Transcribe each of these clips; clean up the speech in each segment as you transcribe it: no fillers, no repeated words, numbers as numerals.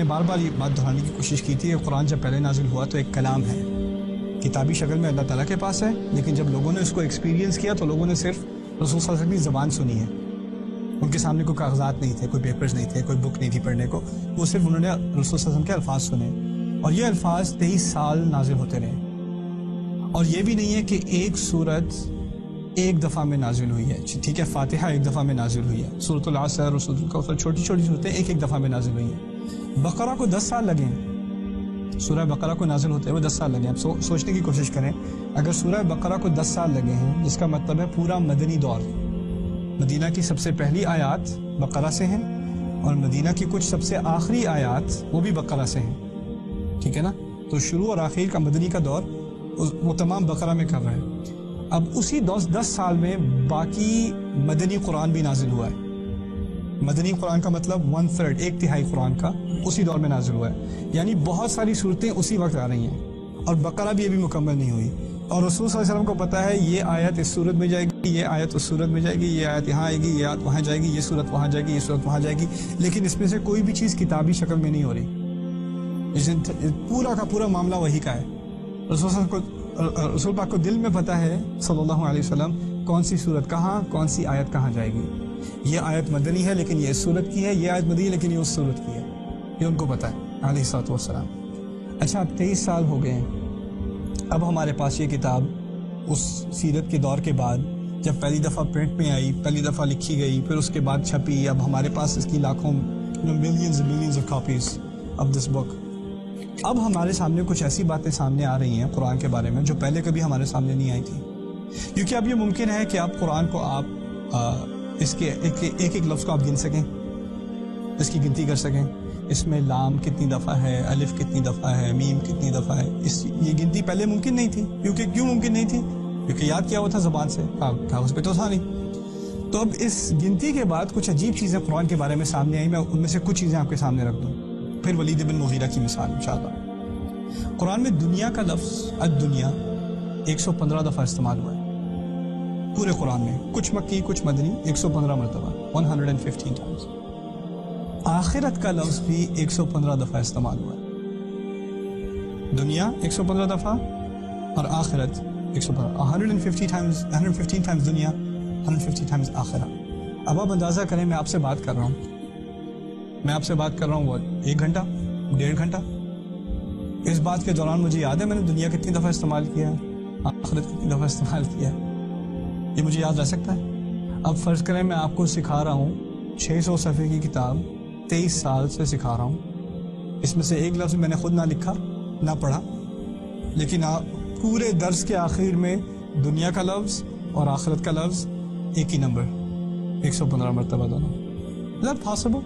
نے بار بار یہ بات دہرانے کی کوشش کی تھی کہ قرآن جب پہلے نازل ہوا تو ایک کلام ہے، کتابی شکل میں اللہ تعالیٰ کے پاس ہے، لیکن جب لوگوں نے اس کو ایکسپیرینس کیا تو لوگوں نے صرف رسول صلی اللہ علیہ وسلم کی زبان سنی ہے. ان کے سامنے کوئی کاغذات نہیں تھے، کوئی پیپرز نہیں تھے، کوئی بک نہیں تھی پڑھنے کو، وہ صرف انہوں نے رسول صلی اللہ علیہ وسلم کے الفاظ سنے، اور یہ الفاظ 23 سال نازل ہوتے رہے. اور یہ بھی نہیں ہے کہ ایک سورت ایک دفعہ میں نازل ہوئی ہے، ٹھیک ہے، فاتحہ ایک دفعہ میں نازل ہوئی ہے، سورۃ العصر، سورۃ الکوثر، چھوٹی چھوٹی صورتیں ایک دفعہ میں نازل ہوئی ہیں. بقرہ کو 10 سال لگے ہیں، سورہ بقرہ کو نازل ہوتے ہوئے 10 سال لگے ہیں. اب سوچنے کی کوشش کریں، اگر سورہ بقرہ کو 10 سال لگے ہیں، جس کا مطلب ہے پورا مدنی دور، مدینہ کی سب سے پہلی آیات بقرہ سے ہیں اور مدینہ کی کچھ سب سے آخری آیات وہ بھی بقرہ سے ہیں، ٹھیک ہے نا، تو شروع اور آخر کا مدنی کا دور وہ تمام بقرہ میں کر رہے ہیں. اب اسی 10 سال میں باقی مدنی قرآن بھی نازل ہوا ہے. مدنی قرآن کا مطلب 1/3، 1/3 قرآن کا اسی دور میں نازل ہوا ہے، یعنی بہت ساری صورتیں اسی وقت آ رہی ہیں، اور بقرہ بھی ابھی مکمل نہیں ہوئی. اور رسول صلی اللہ علیہ وسلم کو پتہ ہے یہ آیت اس صورت میں جائے گی، یہ آیت اس صورت میں جائے گی، یہ آیت یہاں آئے گی، یہ آیت وہاں جائے گی، یہ صورت وہاں جائے گی، یہ صورت وہاں جائے گی، لیکن اس میں سے کوئی بھی چیز کتابی شکل میں نہیں ہو رہی. پورا کا پورا معاملہ وہی کا ہے. رسول پاک کو دل میں پتہ ہے صلی اللہ علیہ وسلم کون سی صورت کہاں، کون سی آیت کہاں جائے گی. یہ آیت مدنی ہے لیکن یہ اس صورت کی ہے، یہ آیت مدنی ہے لیکن یہ اس صورت کی ہے، یہ ان کو پتہ ہے علیہ الصلوۃ والسلام. اچھا، اب 23 سال ہو گئے ہیں. اب ہمارے پاس یہ کتاب اس سیرت کے دور کے بعد جب پہلی دفعہ پرنٹ میں آئی، پہلی دفعہ لکھی گئی، پھر اس کے بعد چھپی، اب ہمارے پاس اس کی لاکھوں millions of copies of this book. اب ہمارے سامنے کچھ ایسی باتیں سامنے آ رہی ہیں قرآن کے بارے میں جو پہلے کبھی ہمارے سامنے نہیں آئی تھی، کیونکہ اب یہ ممکن ہے کہ آپ قرآن کو آپ اس کے ایک لفظ کو آپ گن سکیں، اس کی گنتی کر سکیں، اس میں لام کتنی دفعہ ہے، الف کتنی دفعہ ہے، میم کتنی دفعہ ہے. یہ گنتی پہلے ممکن نہیں تھی. کیوں ممکن نہیں تھی؟ کیونکہ یاد کیا ہوا تھا زبان سے، کاغذ پہ تو تھا نہیں. تو اب اس گنتی کے بعد کچھ عجیب چیزیں قرآن کے بارے میں سامنے آئی. میں ان میں سے کچھ چیزیں آپ کے سامنے رکھ دوں، پھر ولید بن مغیرہ کی مثال انشاءاللہ. قرآن میں دنیا کا لفظ الدنیا 115 دفعہ استعمال ہوا ہے پورے قرآن میں، کچھ مکی کچھ مدنی، 115 مرتبہ، 115 ٹائمز. آخرت کا لفظ بھی 115 دفعہ استعمال ہوا ہے. دنیا 115 دفعہ اور آخرت 115، 115 ٹائمز دنیا، 150 ٹائمز آخرت. اب آپ اندازہ کریں، میں آپ سے بات کر رہا ہوں وہ 1 گھنٹہ 1.5 گھنٹہ. اس بات کے دوران مجھے یاد ہے میں نے دنیا کتنی دفعہ استعمال کیا ہے، آخرت کتنی دفعہ استعمال کیا ہے، یہ مجھے یاد رہ سکتا ہے. اب فرض کریں میں آپ کو سکھا رہا ہوں 600 صفحے کی کتاب 23 سال سے سکھا رہا ہوں، اس میں سے ایک لفظ میں نے خود نہ لکھا نہ پڑھا، لیکن آپ پورے درس کے آخر میں دنیا کا لفظ اور آخرت کا لفظ ایک ہی نمبر 115 مرتبہ دونوں. Is that possible?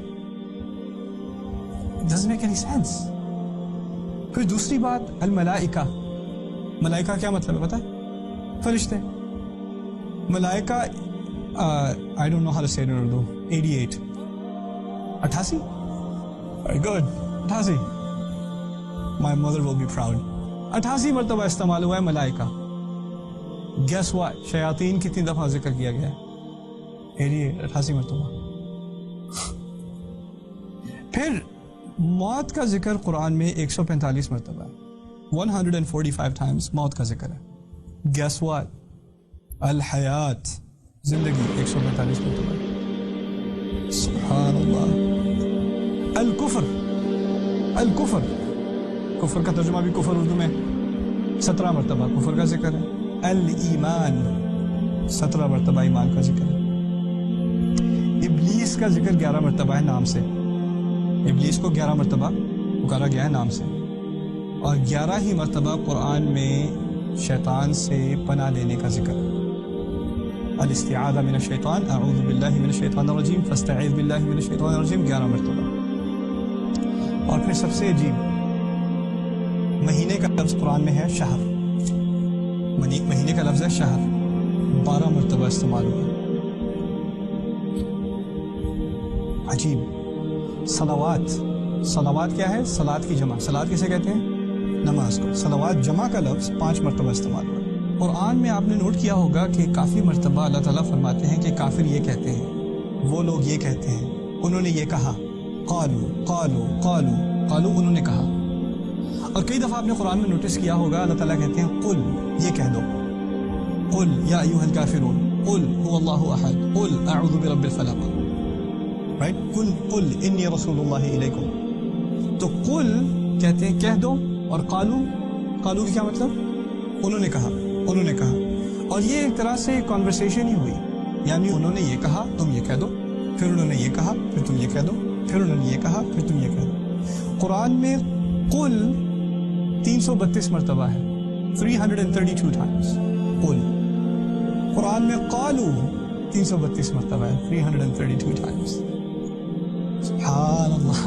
It doesn't make any sense. پھر دوسری بات، الملائکہ. ملائکہ کیا مطلب ہے پتہ ہے؟ فرشتے. ملائکہ I don't know how to say it in Urdu. 88 88. Very good. 88. My mother will be proud. 88 مرتبہ استعمال ہوا ہے ملائکہ. Guess what? شیاطین کتنی دفعہ ذکر کیا گیا ہے؟ 88 مرتبہ. پھر موت کا ذکر قرآن میں 145 مرتبہ ہے، 145 times موت کا ذکر ہے. Guess what? الحیات، زندگی 145 مرتبہ ہے. سبحان اللہ. الکفر کفر کا ترجمہ بھی کفر اردو میں 17 مرتبہ کفر کا ذکر ہے. الایمان 17 مرتبہ ایمان کا ذکر ہے. ابلیس کا ذکر 11 مرتبہ ہے نام سے. ابلیس کو 11 مرتبہ پکارا گیا ہے نام سے، اور 11 ہی مرتبہ قرآن میں شیطان سے پناہ لینے کا ذکر ہے. الاستعاذہ من الشیطان، اعوذ باللہ من الشیطان الرجیم، فاستعیذ باللہ من الشیطان الرجیم 11 مرتبہ. اور پھر سب سے عجیب، مہینے کا لفظ قرآن میں ہے شہر. مہینے کا لفظ ہے شہر، 12 مرتبہ استعمال ہوا. عجیب. صلوات کیا ہے؟ صلات کی جمع. صلات کسے کہتے ہیں؟ نماز کو. صلوات جمع کا لفظ 5 مرتبہ استعمال ہوا. قرآن میں آپ نے نوٹ کیا ہوگا کہ کافی مرتبہ اللہ تعالیٰ فرماتے ہیں کہ کافر یہ کہتے ہیں، وہ لوگ یہ کہتے ہیں، انہوں نے یہ کہا، قالو قالو قالو. قالو انہوں نے کہا. اور کئی دفعہ آپ نے قرآن میں نوٹس کیا ہوگا اللہ تعالیٰ کہتے ہیں قل یہ کہہ دو, قل یا ایھا الکافرون, قل هو اللہ احد, قل اعوذ برب الفلق, رائٹ, قل انی رسول اللہ الیکم. تو قل کہتے ہیں کہہ دو, اور قالو کی کیا مطلب, انہوں نے کہا. اور یہ ایک طرح سے کنورسیشن ہی ہوئی, یعنی انہوں نے یہ کہا تم یہ کہہ دو, پھر انہوں نے یہ کہا پھر تم یہ کہہ دو, پھر انہوں نے یہ کہا پھر تم یہ کہہ دو. قرآن میں قل 332 مرتبہ ہے, 332 times قل. قرآن میں قالو 332 مرتبہ ہے, 332 times. سبحان اللہ.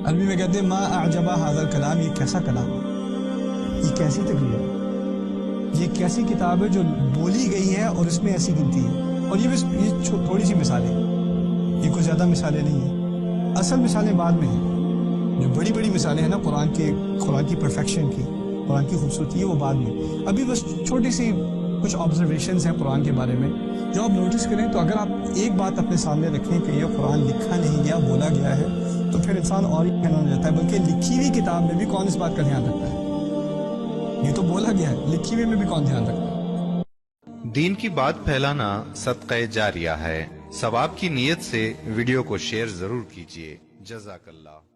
عربی میں کہتے ہیں ما اعجبا ھذا الکلام, یہ کیسا کلام ہے, یہ کیسی تقریر ہے, یہ کیسی کتاب ہے جو بولی گئی ہے اور اس میں ایسی گنتی ہے. اور یہ تھوڑی سی مثالیں, یہ کوئی زیادہ مثالیں نہیں ہیں, اصل مثالیں بعد میں ہیں. جو بڑی بڑی مثالیں ہیں نا قرآن کی پرفیکشن کی, قرآن کی خوبصورتی ہے, وہ بعد میں. ابھی بس چھوٹی سی کچھ آبزرویشنز ہیں قرآن کے بارے میں جو آپ نوٹس کریں. تو اگر آپ ایک بات اپنے سامنے رکھیں کہ یہ قرآن لکھا نہیں گیا, بولا گیا ہے, تو پھر انسان اور ہی کہنا ہو جاتا ہے. بلکہ لکھی ہوئی کتاب میں بھی کون اس بات کا دھیان رکھتا ہے, یہ تو بولا گیا ہے, لکھی ہوئی میں بھی کون دھیان رکھتا ہے. دین کی بات پھیلانا صدقہ جاریہ ہے. ثواب کی نیت سے ویڈیو کو شیئر ضرور کیجیے. جزاک اللہ.